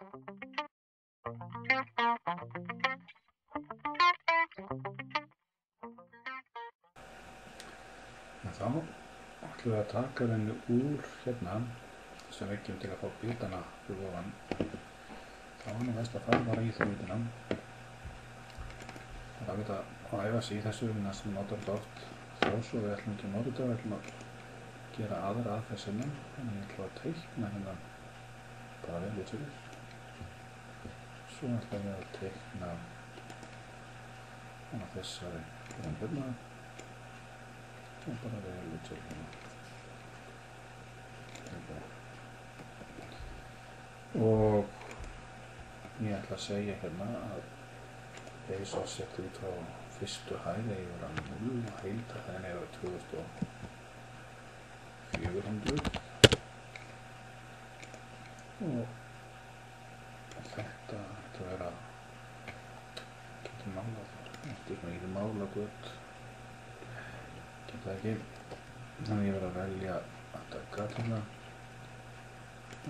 Þá ætlum við að taka henni úr hérna þessum veggjum til að fá bitana fyrir ofan. Þá er nú best að fara bara í þau bitina. Það er ágætt að æfa sig í þessu næst sem notar þetta oft. Þó svo við ætlum ekki að nota þetta, við ætlum að gera aðra aðferð sinni. Þannig ég ætlum að teikna hérna bara vel út fyrir. Svo ætlum ég að teikna hérna þessari hérna. Og bara vel út til hérna. Og ég ætla að segja hérna að base offset út frá fyrstu hæð eigi að vera 0 og heildarhæðin eigi að vera 2400. Og þetta ætti að vera, getur málað, eftir svona ég mála gott. Það ekki, þannig ég verð að velja þetta gat hérna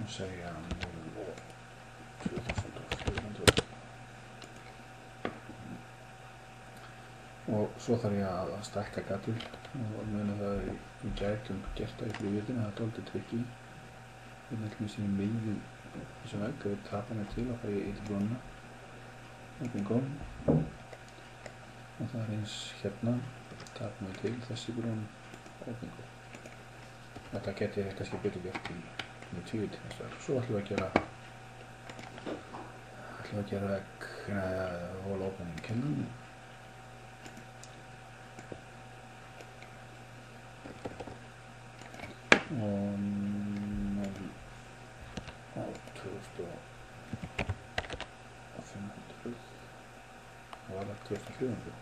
og segja 0 og 2400 og svo þarf ég að stækka gatið og muna það að við gætum gert það í flugvélinni, það er dálítið trikki hérna ætlum við sem miðjum þessum vegg, við tapum við til og fara í brúnna og bingo og það er eins hérna tapum við til þessi brún og bingo. Þetta get ég kannski betur gert í tvívíti hins vegar. Svo ætlum við að gera vegg wall opening kennan. Og 0 á 2500 og var það 2400.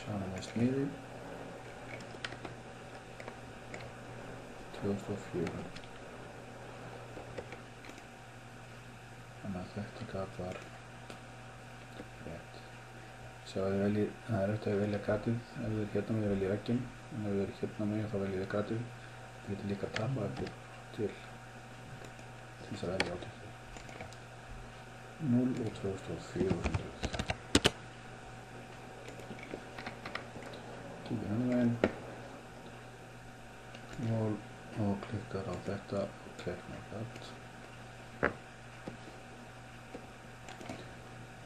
Sjáum við sniði 2400. Þannig að þetta gat var rétt. Sjá að það er eftir að velja gatið ef við erum hérna með að velja vegginn en ef við erum hérna með þá veljum við gatið. Við getum líka að tapa eftir til þess að velja átækki. 0 og 2400. Kíkja henni veginn og klikkar á þetta og teiknar þetta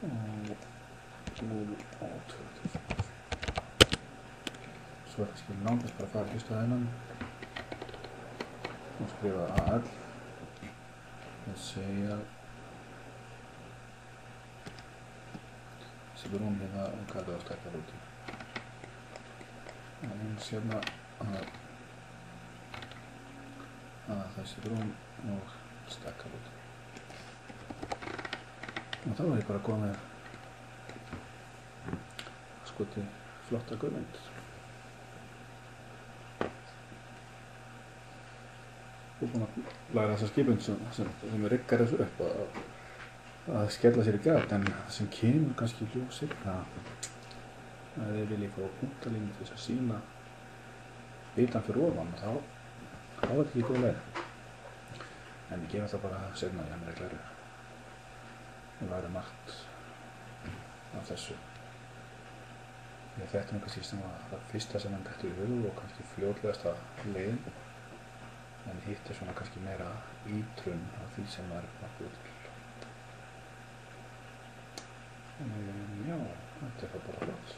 og 0 og 2400. Svo er kannski náttúrulega bara að fara fyrstu hæðina og skrifa AL og segja þessi brún hérna og hvað það stækkar út í. Og eins hérna að þessi brún og stækkar út. Og þá er ég bara komið skoti flotta guðmynd. Og búinn að laga þessa skipun sem riggar þessu upp að skella sér í gat en sem kemur kannski í ljós seinna að þið viljið fá punktalínu til þess að sýna bitan fyrir ofan þá er þetta ekki góð leið. En ég gefa það bara seinna í annarri glæru. Það væri margt af þessu. Því að þetta er kannski sem það fyrsta sem hann dettur í hug og kannski fljótlegasta leiðin. En hitt er svona kannski meira ítrun af því sem það er nokkuð til. Já, þetta er það bara flott.